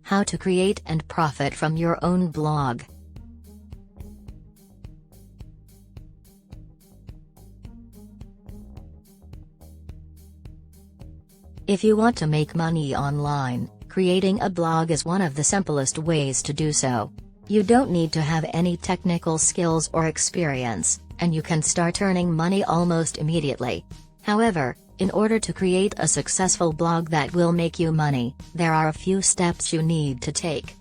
How to create and profit from your own blog. If you want to make money online, creating a blog is one of the simplest ways to do so. You don't need to have any technical skills or experience, and you can start earning money almost immediately. However, in order to create a successful blog that will make you money, there are a few steps you need to take.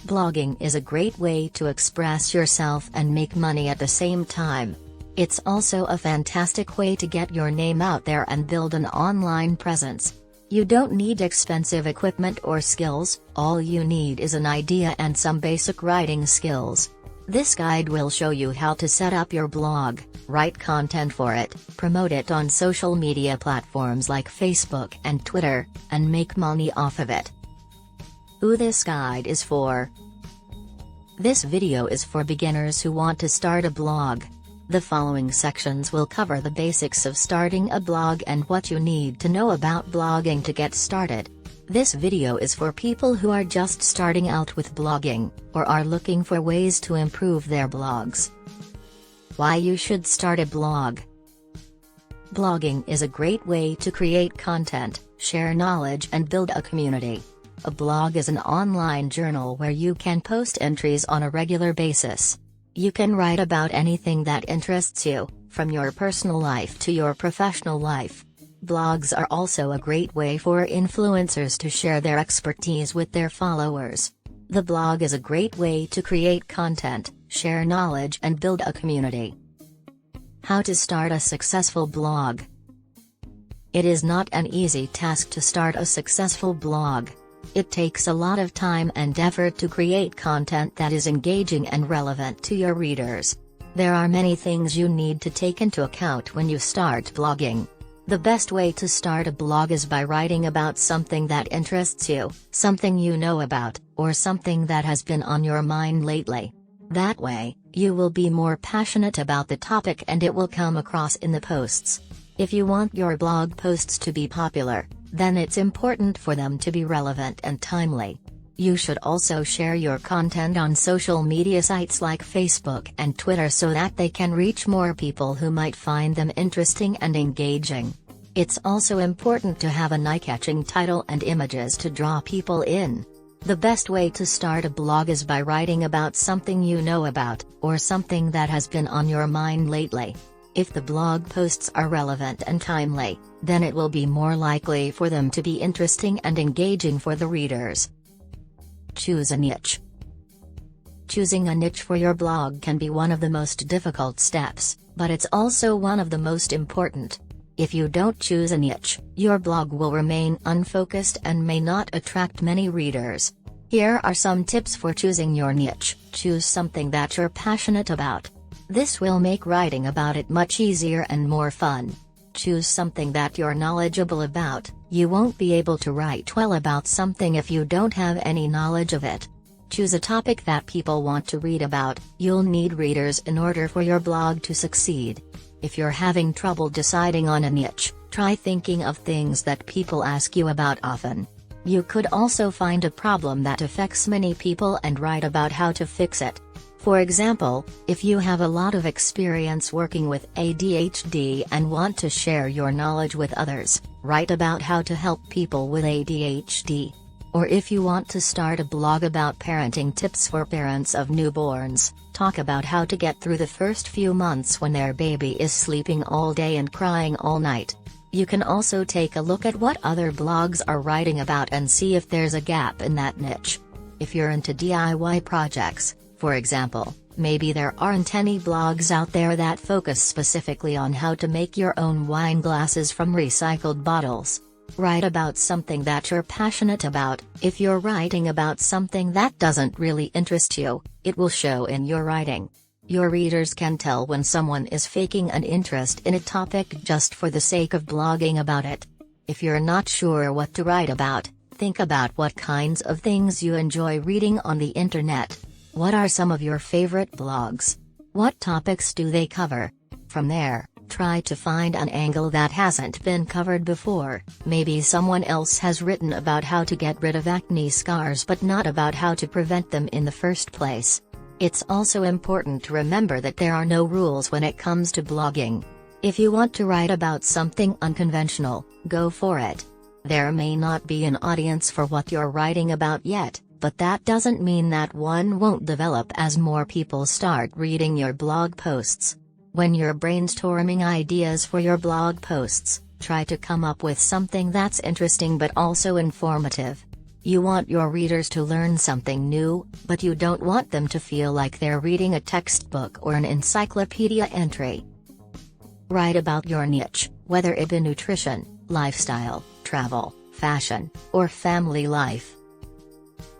Blogging is a great way to express yourself and make money at the same time. It's also a fantastic way to get your name out there and build an online presence. You don't need expensive equipment or skills, all you need is an idea and some basic writing skills. This guide will show you how to set up your blog, write content for it, promote it on social media platforms like Facebook and Twitter, and make money off of it. Who this guide is for? This video is for beginners who want to start a blog. The following sections will cover the basics of starting a blog and what you need to know about blogging to get started. This video is for people who are just starting out with blogging, or are looking for ways to improve their blogs. Why you should start a blog. Blogging is a great way to create content, share knowledge and build a community. A blog is an online journal where you can post entries on a regular basis. You can write about anything that interests you, from your personal life to your professional life. Blogs are also a great way for influencers to share their expertise with their followers. The blog is a great way to create content, share knowledge and build a community. How to start a successful blog. It is not an easy task to start a successful blog. It takes a lot of time and effort to create content that is engaging and relevant to your readers. There are many things you need to take into account when you start blogging. The best way to start a blog is by writing about something that interests you, something you know about, or something that has been on your mind lately. That way, you will be more passionate about the topic and it will come across in the posts. If you want your blog posts to be popular, then it's important for them to be relevant and timely. You should also share your content on social media sites like Facebook and Twitter so that they can reach more people who might find them interesting and engaging. It's also important to have an eye-catching title and images to draw people in. The best way to start a blog is by writing about something you know about, or something that has been on your mind lately. If the blog posts are relevant and timely, then it will be more likely for them to be interesting and engaging for the readers. Choose a niche. Choosing a niche for your blog can be one of the most difficult steps, but it's also one of the most important. If you don't choose a niche, your blog will remain unfocused and may not attract many readers. Here are some tips for choosing your niche. Choose something that you're passionate about. This will make writing about it much easier and more fun. Choose something that you're knowledgeable about. You won't be able to write well about something if you don't have any knowledge of it. Choose a topic that people want to read about. You'll need readers in order for your blog to succeed. If you're having trouble deciding on a niche, try thinking of things that people ask you about often. You could also find a problem that affects many people and write about how to fix it. For example, if you have a lot of experience working with ADHD and want to share your knowledge with others, write about how to help people with ADHD. Or if you want to start a blog about parenting tips for parents of newborns, talk about how to get through the first few months when their baby is sleeping all day and crying all night. You can also take a look at what other blogs are writing about and see if there's a gap in that niche. If you're into DIY projects, for example, maybe there aren't any blogs out there that focus specifically on how to make your own wine glasses from recycled bottles. Write about something that you're passionate about. If you're writing about something that doesn't really interest you, it will show in your writing. Your readers can tell when someone is faking an interest in a topic just for the sake of blogging about it. If you're not sure what to write about, think about what kinds of things you enjoy reading on the internet. What are some of your favorite blogs? What topics do they cover? From there, Try to find an angle that hasn't been covered before. Maybe someone else has written about how to get rid of acne scars but not about how to prevent them in the first place. It's also important to remember that there are no rules when it comes to blogging. If you want to write about something unconventional, go for it. There may not be an audience for what you're writing about yet, but that doesn't mean that one won't develop as more people start reading your blog posts. When you're brainstorming ideas for your blog posts, try to come up with something that's interesting but also informative. You want your readers to learn something new, but you don't want them to feel like they're reading a textbook or an encyclopedia entry. Write about your niche, whether it be nutrition, lifestyle, travel, fashion, or family life.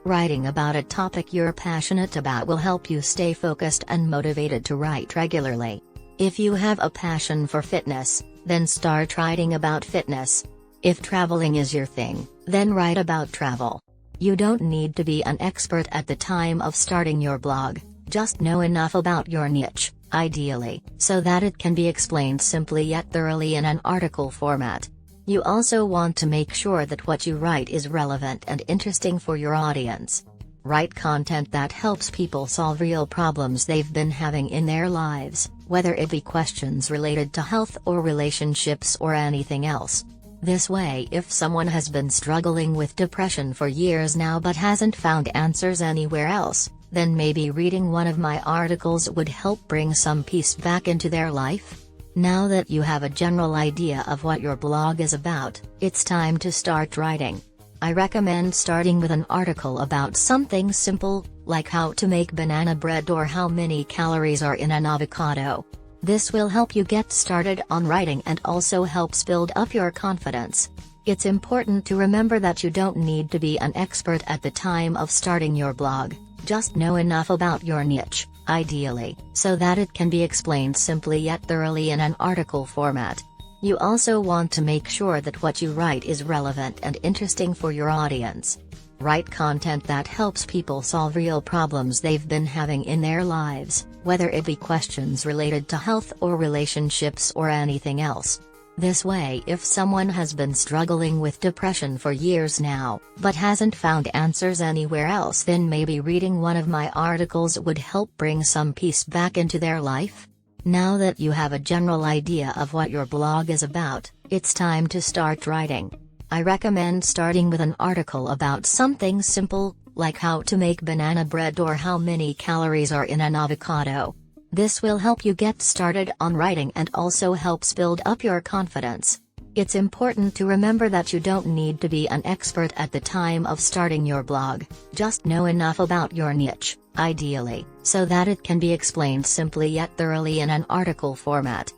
Writing about a topic you're passionate about will help you stay focused and motivated to write regularly. If you have a passion for fitness, then start writing about fitness. If traveling is your thing, then write about travel. You don't need to be an expert at the time of starting your blog, just know enough about your niche, ideally, so that it can be explained simply yet thoroughly in an article format. You also want to make sure that what you write is relevant and interesting for your audience. Write content that helps people solve real problems they've been having in their lives, whether it be questions related to health or relationships or anything else. This way, if someone has been struggling with depression for years now but hasn't found answers anywhere else, then maybe reading one of my articles would help bring some peace back into their life. Now that you have a general idea of what your blog is about, it's time to start writing. I recommend starting with an article about something simple, like how to make banana bread or how many calories are in an avocado. This will help you get started on writing and also helps build up your confidence. It's important to remember that you don't need to be an expert at the time of starting your blog, just know enough about your niche, ideally, so that it can be explained simply yet thoroughly in an article format. You also want to make sure that what you write is relevant and interesting for your audience. Write content that helps people solve real problems they've been having in their lives, whether it be questions related to health or relationships or anything else. This way, if someone has been struggling with depression for years now, but hasn't found answers anywhere else, then maybe reading one of my articles would help bring some peace back into their life. Now that you have a general idea of what your blog is about, it's time to start writing. I recommend starting with an article about something simple, like how to make banana bread or how many calories are in an avocado. This will help you get started on writing and also helps build up your confidence. It's important to remember that you don't need to be an expert at the time of starting your blog, just know enough about your niche, ideally, so that it can be explained simply yet thoroughly in an article format.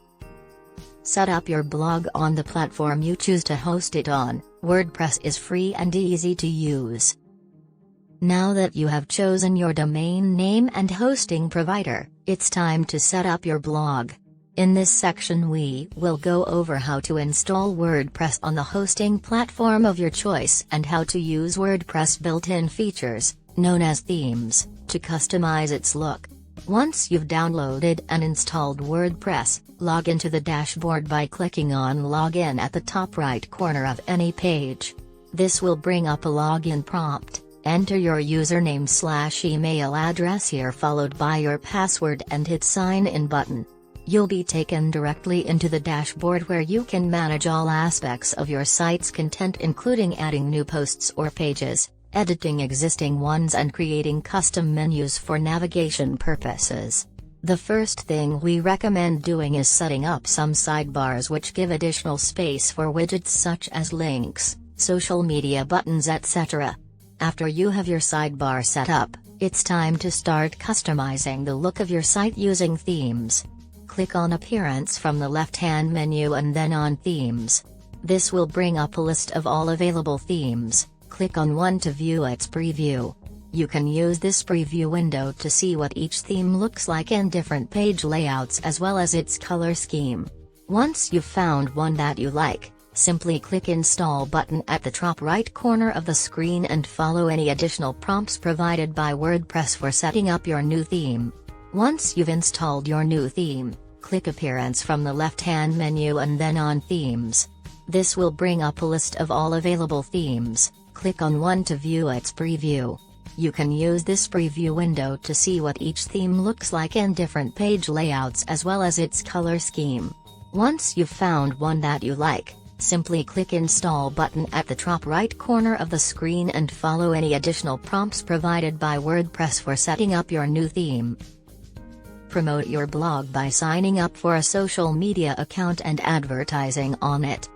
Set up your blog on the platform you choose to host it on. WordPress is free and easy to use. Now that you have chosen your domain name and hosting provider, it's time to set up your blog. In this section we will go over how to install WordPress on the hosting platform of your choice and how to use WordPress built-in features, known as themes, to customize its look. Once you've downloaded and installed WordPress, log into the dashboard by clicking on Login at the top right corner of any page. This will bring up a login prompt. Enter your username/email address here followed by your password and hit Sign In button. You'll be taken directly into the dashboard where you can manage all aspects of your site's content, including adding new posts or pages, editing existing ones and creating custom menus for navigation purposes. The first thing we recommend doing is setting up some sidebars which give additional space for widgets such as links, social media buttons, etc. After you have your sidebar set up, it's time to start customizing the look of your site using themes. Click on Appearance from the left-hand menu and then on Themes. This will bring up a list of all available themes. Click on one to view its preview. You can use this preview window to see what each theme looks like in different page layouts as well as its color scheme. Once you've found one that you like, simply click Install button at the top right corner of the screen and follow any additional prompts provided by WordPress for setting up your new theme. Once you've installed your new theme, click Appearance from the left-hand menu and then on Themes. This will bring up a list of all available themes. Click on one to view its preview. You can use this preview window to see what each theme looks like in different page layouts as well as its color scheme. Once you've found one that you like, simply click Install button at the top right corner of the screen and follow any additional prompts provided by WordPress for setting up your new theme. Promote your blog by signing up for a social media account and advertising on it.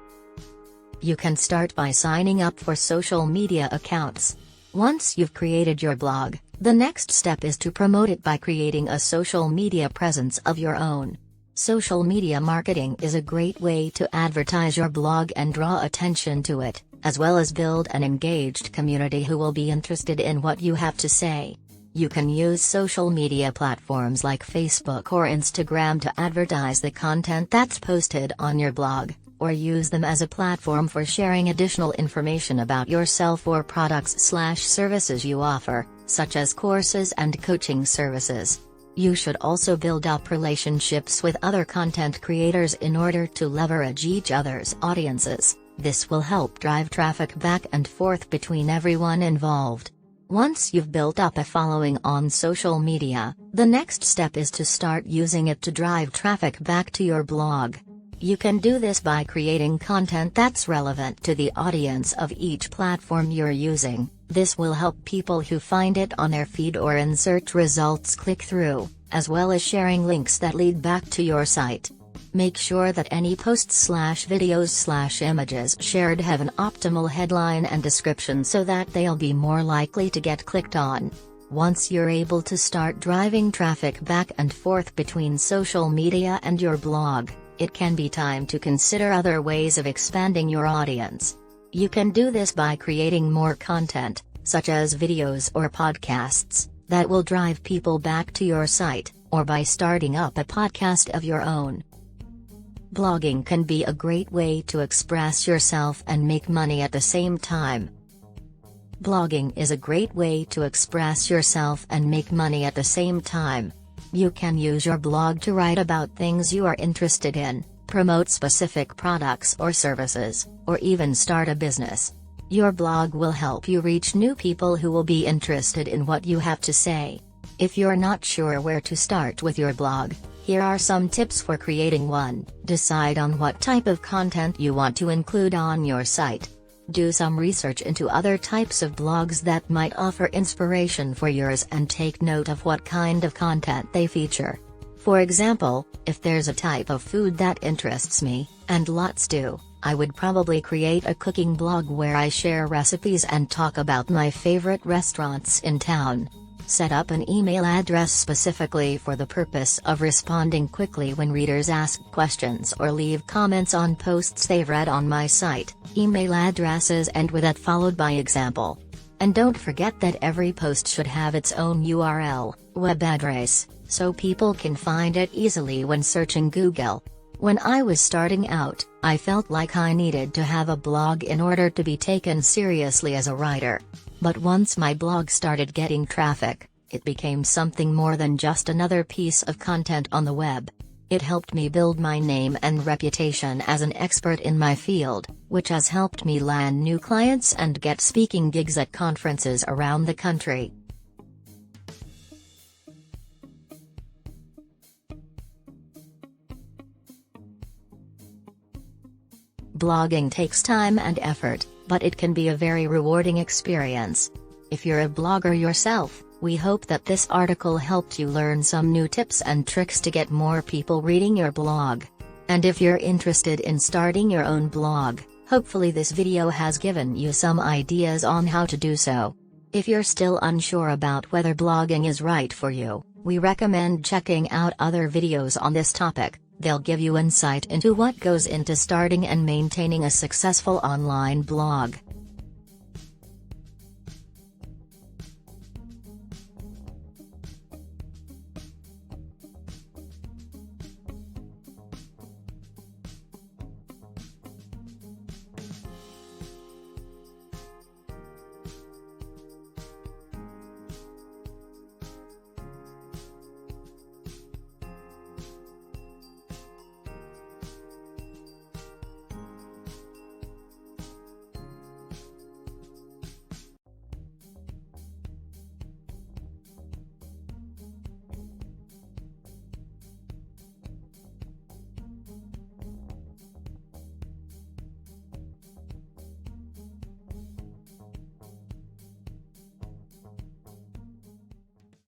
You can start by signing up for social media accounts. Once you've created your blog, the next step is to promote it by creating a social media presence of your own. Social media marketing is a great way to advertise your blog and draw attention to it, as well as build an engaged community who will be interested in what you have to say. You can use social media platforms like Facebook or Instagram to advertise the content that's posted on your blog, or use them as a platform for sharing additional information about yourself or products/services you offer, such as courses and coaching services. You should also build up relationships with other content creators in order to leverage each other's audiences. This will help drive traffic back and forth between everyone involved. Once you've built up a following on social media, the next step is to start using it to drive traffic back to your blog. You can do this by creating content that's relevant to the audience of each platform you're using. This will help people who find it on their feed or in search results click through, as well as sharing links that lead back to your site. Make sure that any posts/videos/images shared have an optimal headline and description so that they'll be more likely to get clicked on. Once you're able to start driving traffic back and forth between social media and your blog, it can be time to consider other ways of expanding your audience. You can do this by creating more content, such as videos or podcasts, that will drive people back to your site, or by starting up a podcast of your own. Blogging can be a great way to express yourself and make money at the same time. Blogging is a great way to express yourself and make money at the same time. You can use your blog to write about things you are interested in, promote specific products or services, or even start a business. Your blog will help you reach new people who will be interested in what you have to say. If you're not sure where to start with your blog, here are some tips for creating one. Decide on what type of content you want to include on your site. Do some research into other types of blogs that might offer inspiration for yours and take note of what kind of content they feature. For example, if there's a type of food that interests me, and lots do, I would probably create a cooking blog where I share recipes and talk about my favorite restaurants in town. Set up an email address specifically for the purpose of responding quickly when readers ask questions or leave comments on posts they've read on my site. Email addresses end with @ followed by example. And don't forget that every post should have its own URL, web address, so people can find it easily when searching Google. When I was starting out, I felt like I needed to have a blog in order to be taken seriously as a writer. But once my blog started getting traffic, it became something more than just another piece of content on the web. It helped me build my name and reputation as an expert in my field, which has helped me land new clients and get speaking gigs at conferences around the country. Blogging takes time and effort, but it can be a very rewarding experience. If you're a blogger yourself, we hope that this article helped you learn some new tips and tricks to get more people reading your blog. And if you're interested in starting your own blog, hopefully this video has given you some ideas on how to do so. If you're still unsure about whether blogging is right for you, we recommend checking out other videos on this topic. They'll give you insight into what goes into starting and maintaining a successful online blog.